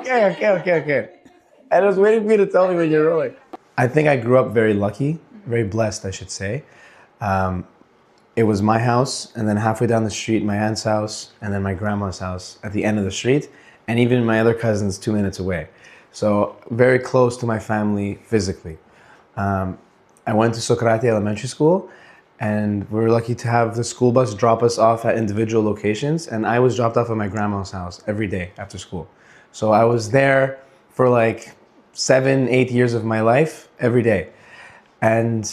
Okay. And I was waiting for you to tell me when you're rolling. I think I grew up very lucky, very blessed, I should say. It was my house, and then halfway down the street, my aunt's house, and then my grandma's house at the end of the street, and even my other cousins 2 minutes away. So very close to my family physically. I went to Socrate Elementary School, and we were lucky to have the school bus drop us off at individual locations, and I was dropped off at my grandma's house every day after school. So I was there for like 7, 8 years of my life every day. And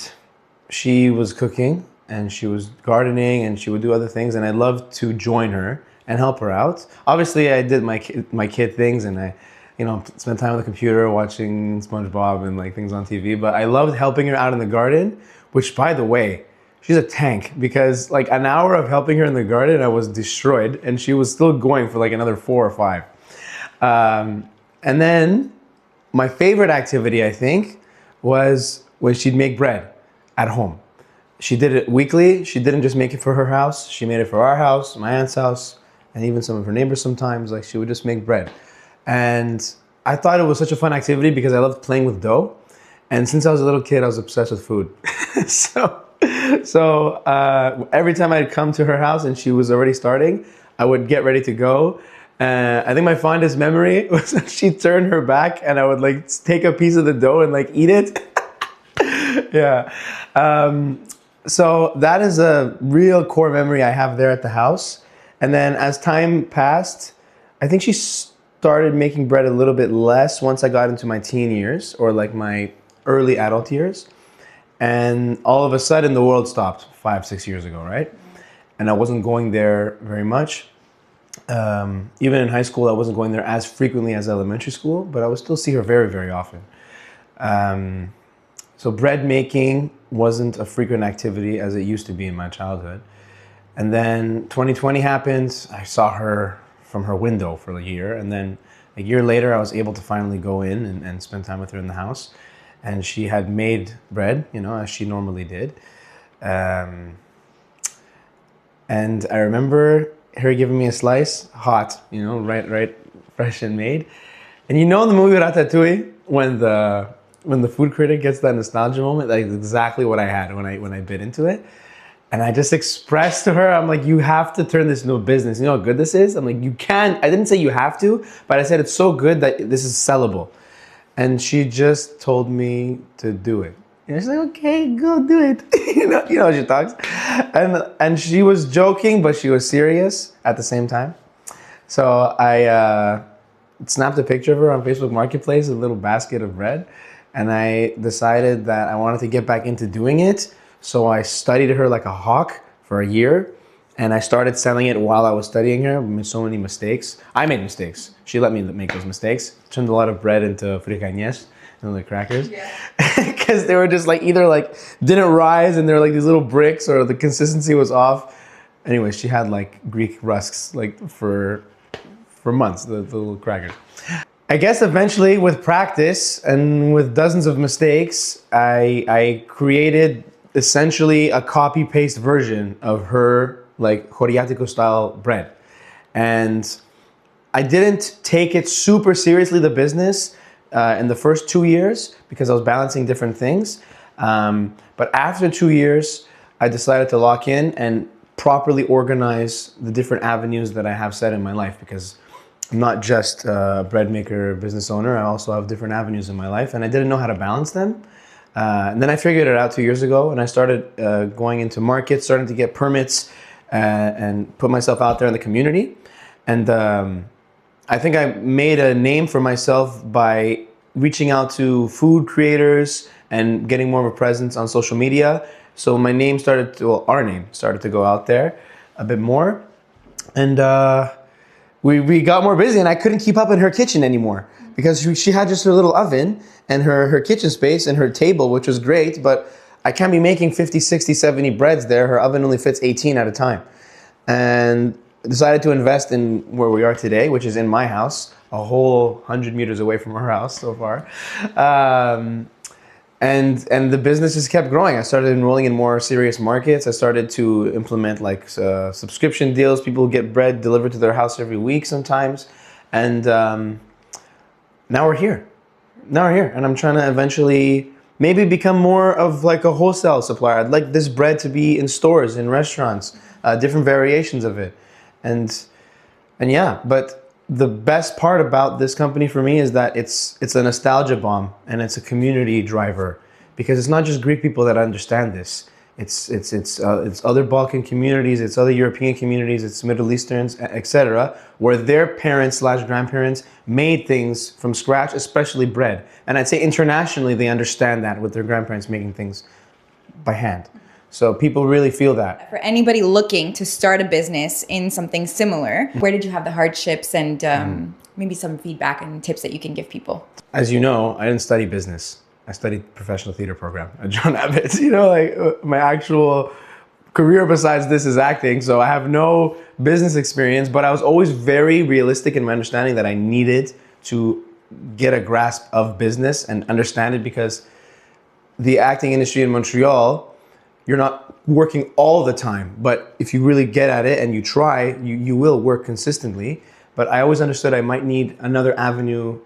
she was cooking and she was gardening and she would do other things, and I loved to join her and help her out. Obviously, I did my kid things, and I, spent time on the computer watching SpongeBob and like things on TV. But I loved helping her out in the garden, which, by the way, she's a tank, because like an hour of helping her in the garden, I was destroyed, and she was still going for like another 4 or 5. And then my favorite activity, I think, was when she'd make bread at home. She did it weekly. She didn't just make it for her house. She made it for our house, my aunt's house, and even some of her neighbors sometimes. Like, she would just make bread. And I thought it was such a fun activity because I loved playing with dough. And since I was a little kid, I was obsessed with food. So every time I'd come to her house and she was already starting, I would get ready to go. I think my fondest memory was that she'd turn her back and I would like take a piece of the dough and like eat it. Yeah. So that is a real core memory I have there at the house. And then as time passed, I think she started making bread a little bit less once I got into my teen years, or like my early adult years. And all of a sudden the world stopped 5, 6 years ago, right? And I wasn't going there very much. Even in high school, I wasn't going there as frequently as elementary school, but I would still see her very, very often. So bread making wasn't a frequent activity as it used to be in my childhood. And then 2020 happened. I saw her from her window for a year. And then a year later, I was able to finally go in and spend time with her in the house. And she had made bread, as she normally did. And I remember her giving me a slice, hot, right, fresh and made. And in the movie Ratatouille, when the food critic gets that nostalgia moment, that's exactly what I had when I bit into it. And I just expressed to her, I'm like, you have to turn this into a business. You know how good this is? I'm like, you can't. I didn't say you have to, but I said it's so good that this is sellable. And she just told me to do it. And she's like, okay, go do it. you know how she talks. And she was joking, but she was serious at the same time. So I snapped a picture of her on Facebook Marketplace, a little basket of bread. And I decided that I wanted to get back into doing it. So I studied her like a hawk for a year. And I started selling it while I was studying her. I made so many mistakes. I made mistakes. She let me make those mistakes. Turned a lot of bread into fricañas, the crackers. Because they were just like either like didn't rise and they're like these little bricks, or the consistency was off. Anyway, she had like Greek rusks like for months, the little crackers. I guess eventually with practice and with dozens of mistakes, I created essentially a copy-paste version of her like Horiático style bread. And I didn't take it super seriously, the business, in the first 2 years, because I was balancing different things. But after 2 years, I decided to lock in and properly organize the different avenues that I have set in my life, because I'm not just a bread maker, business owner. I also have different avenues in my life, and I didn't know how to balance them. And then I figured it out 2 years ago, and I started going into markets, starting to get permits, and put myself out there in the community. And I think I made a name for myself by reaching out to food creators and getting more of a presence on social media. So my name our name started to go out there a bit more. And we got more busy, and I couldn't keep up in her kitchen anymore, because she had just her little oven and her kitchen space and her table, which was great, but I can't be making 50, 60, 70 breads there. Her oven only fits 18 at a time. And decided to invest in where we are today, which is in my house, a whole 100 meters away from her house so far. And the business just kept growing. I started enrolling in more serious markets. I started to implement like subscription deals. People get bread delivered to their house every week sometimes. And now we're here. Now we're here. And I'm trying to eventually maybe become more of like a wholesale supplier. I'd like this bread to be in stores, in restaurants, different variations of it. And yeah, but the best part about this company for me is that it's a nostalgia bomb and it's a community driver, because it's not just Greek people that understand this. It's other Balkan communities, it's other European communities, it's Middle Easterns, etc., where their parents / grandparents made things from scratch, especially bread. And I'd say internationally they understand that with their grandparents making things by hand. So people really feel that. For anybody looking to start a business in something similar, where did you have the hardships and maybe some feedback and tips that you can give people? As you know, I didn't study business. I studied professional theater program at John Abbott's. You know, like my actual career besides this is acting. So I have no business experience, but I was always very realistic in my understanding that I needed to get a grasp of business and understand it, because the acting industry in Montreal, you're not working all the time, but if you really get at it and you try, you will work consistently. But I always understood I might need another avenue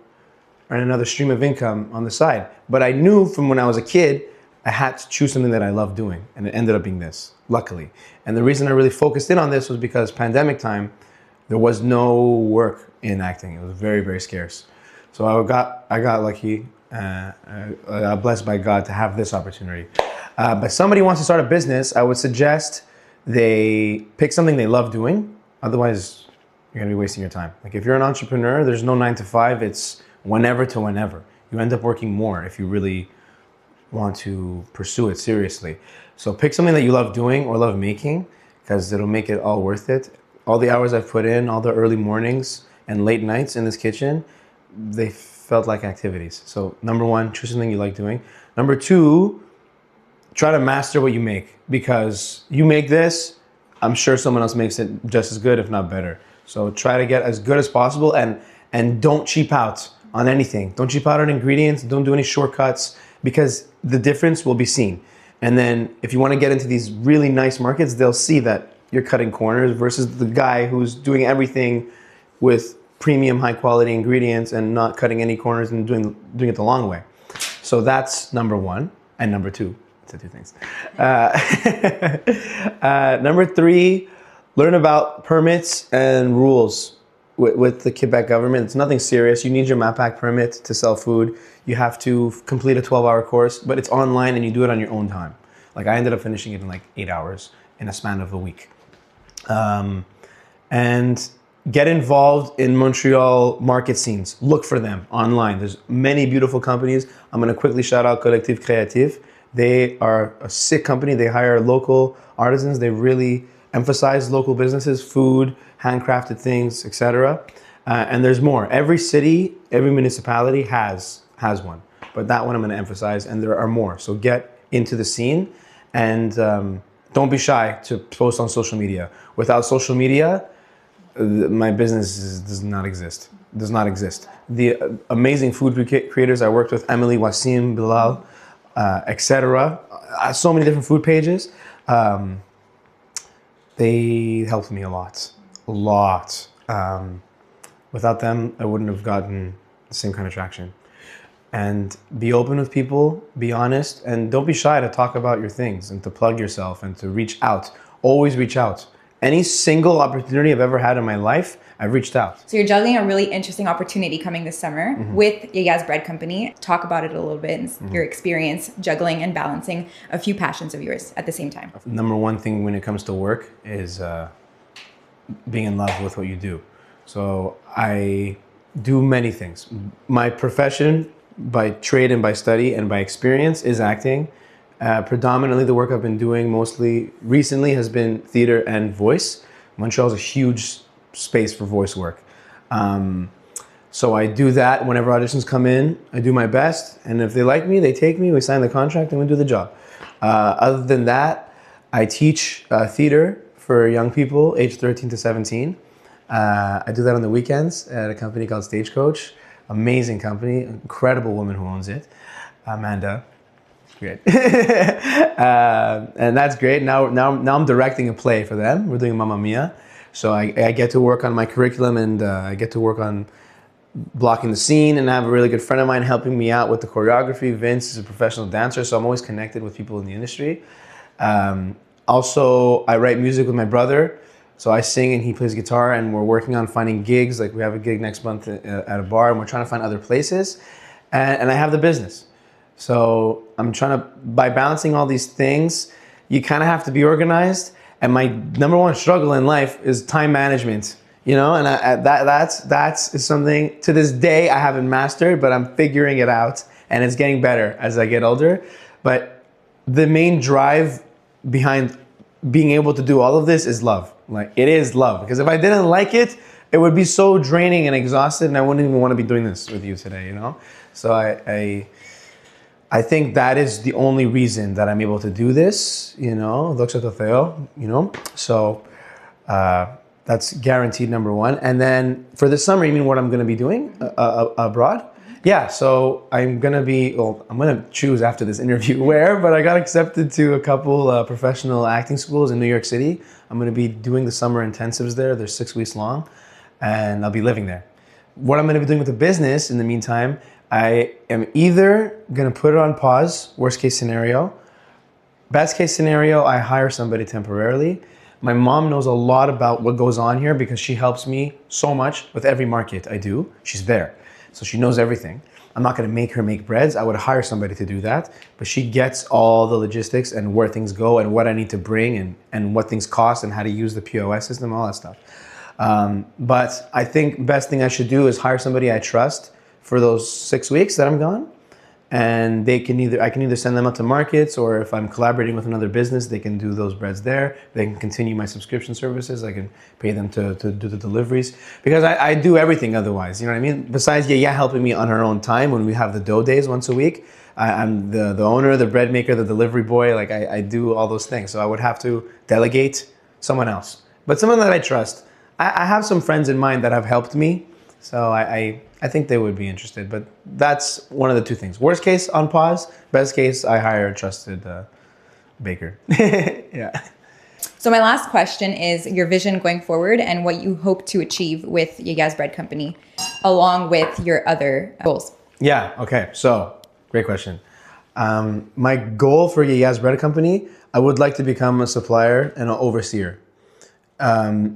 or another stream of income on the side. But I knew from when I was a kid, I had to choose something that I love doing, and it ended up being this, luckily. And the reason I really focused in on this was because pandemic time, there was no work in acting. It was very, very scarce. So I got lucky, blessed by God to have this opportunity. But somebody wants to start a business, I would suggest they pick something they love doing. Otherwise, you're gonna be wasting your time. Like if you're an entrepreneur, there's no 9 to 5, it's whenever to whenever. You end up working more if you really want to pursue it seriously. So pick something that you love doing or love making, because it'll make it all worth it. All the hours I've put in, all the early mornings and late nights in this kitchen, they felt like activities. So number one, choose something you like doing. Number two, try to master what you make, because you make this, I'm sure someone else makes it just as good, if not better. So try to get as good as possible, and don't cheap out on anything. Don't cheap out on ingredients. Don't do any shortcuts, because the difference will be seen. And then if you want to get into these really nice markets, they'll see that you're cutting corners versus the guy who's doing everything with premium high quality ingredients and not cutting any corners and doing it the long way. So that's number one. And number two, to two things. Number three, learn about permits and rules with the Quebec government. It's nothing serious. You need your MAPAC permit to sell food. You have to complete a 12-hour course, but it's online and you do it on your own time. Like I ended up finishing it in like 8 hours in a span of a week. And get involved in Montreal market scenes. Look for them online. There's many beautiful companies. I'm going to quickly shout out Collectif Créatif. They are a sick company. They hire local artisans. They really emphasize local businesses, food, handcrafted things, etc. And there's more. Every city, every municipality has one. But that one I'm going to emphasize, and there are more. So get into the scene, and don't be shy to post on social media. Without social media, my business does not exist. Does not exist. The amazing food creators I worked with, Emily, Wasim, Bilal, etc. So many different food pages. They helped me a lot. Without them, I wouldn't have gotten the same kind of traction. And be open with people, be honest, and don't be shy to talk about your things and to plug yourself and to reach out. Always reach out. Any single opportunity I've ever had in my life, I've reached out. So you're juggling a really interesting opportunity coming this summer with Yiayya's Bread Company. Talk about it a little bit and your experience juggling and balancing a few passions of yours at the same time. Number one thing when it comes to work is being in love with what you do. So I do many things. My profession, by trade and by study and by experience, is acting. Predominantly the work I've been doing mostly recently has been theater and voice. Montreal is a huge space for voice work. So I do that whenever auditions come in. I do my best, and if they like me, they take me, we sign the contract, and we do the job. Other than that, I teach theater for young people aged 13 to 17. I do that on the weekends at a company called Stagecoach. Amazing company, incredible woman who owns it, Amanda. Great. And that's great. Now I'm directing a play for them. We're doing Mamma Mia. So I get to work on my curriculum, and I get to work on blocking the scene, and I have a really good friend of mine helping me out with the choreography. Vince is a professional dancer, so I'm always connected with people in the industry. Also, I write music with my brother, so I sing and he plays guitar, and we're working on finding gigs. Like we have a gig next month at a bar, and we're trying to find other places. And I have the business. So I'm trying to, by balancing all these things, you kind of have to be organized. And my number one struggle in life is time management, you know, and that's something to this day I haven't mastered, but I'm figuring it out, and it's getting better as I get older. But the main drive behind being able to do all of this is love. Like, it is love, because if I didn't like it, it would be so draining and exhausted, and I wouldn't even want to be doing this with you today, you know? So I think that is the only reason that I'm able to do this, you know, doxa tō theo, you know? So that's guaranteed number one. And then for the summer, you mean what I'm going to be doing abroad? Yeah, so I'm going to choose after this interview where, but I got accepted to a couple professional acting schools in New York City. I'm going to be doing the summer intensives there. They're 6 weeks long, and I'll be living there. What I'm going to be doing with the business in the meantime, I am either going to put it on pause, worst case scenario. Best case scenario, I hire somebody temporarily. My mom knows a lot about what goes on here because she helps me so much with every market I do. She's there, so she knows everything. I'm not going to make her make breads. I would hire somebody to do that, but she gets all the logistics and where things go and what I need to bring and what things cost and how to use the POS system, all that stuff. But I think best thing I should do is hire somebody I trust for those 6 weeks that I'm gone, and I can either send them out to markets, or if I'm collaborating with another business, they can do those breads there. They can continue my subscription services. I can pay them to do the deliveries, because I do everything otherwise. You know what I mean? Besides Yiayia helping me on her own time when we have the dough days once a week, I'm the owner, the bread maker, the delivery boy. Like I do all those things. So I would have to delegate someone else, but someone that I trust. I have some friends in mind that have helped me, so I think they would be interested. But that's one of the two things. Worst case, on pause. Best case, I hire a trusted baker. Yeah. So my last question is your vision going forward and what you hope to achieve with Yiayya's Bread Company, along with your other goals. Yeah, okay. So, great question. My goal for Yiayya's Bread Company, I would like to become a supplier and an overseer.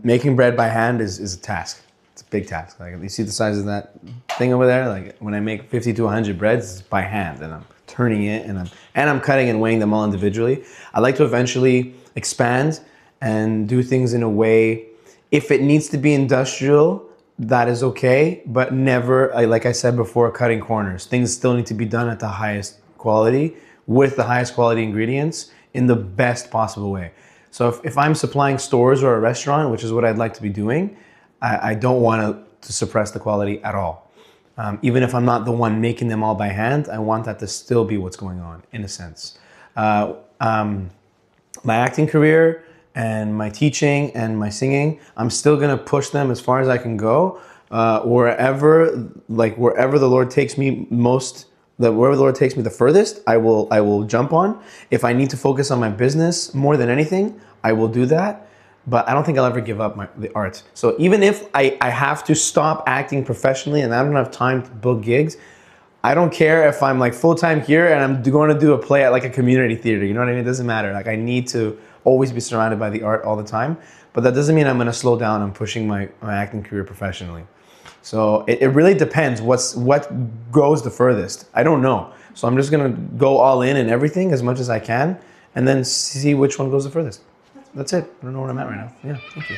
Making bread by hand is a task. It's a big task. Like, you see the size of that thing over there? Like, when I make 50 to 100 breads, it's by hand, and I'm turning it, and I'm cutting and weighing them all individually. I'd like to eventually expand and do things in a way, if it needs to be industrial, that is okay, but never, like I said before, cutting corners. Things still need to be done at the highest quality, with the highest quality ingredients, in the best possible way. So if I'm supplying stores or a restaurant, which is what I'd like to be doing, I don't want to suppress the quality at all. Even if I'm not the one making them all by hand, I want that to still be what's going on, in a sense. My acting career and my teaching and my singing, I'm still gonna push them as far as I can go. Wherever the Lord takes me wherever the Lord takes me the furthest, I will jump on. If I need to focus on my business more than anything, I will do that. But I don't think I'll ever give up the art. So even if I have to stop acting professionally and I don't have time to book gigs, I don't care if I'm like full-time here and I'm going to do a play at like a community theater. You know what I mean? It doesn't matter. Like, I need to always be surrounded by the art all the time. But that doesn't mean I'm going to slow down on pushing my acting career professionally. So it really depends what goes the furthest. I don't know. So I'm just going to go all in everything as much as I can, and then see which one goes the furthest. That's it. I don't know where I'm at right now. Yeah, thank you.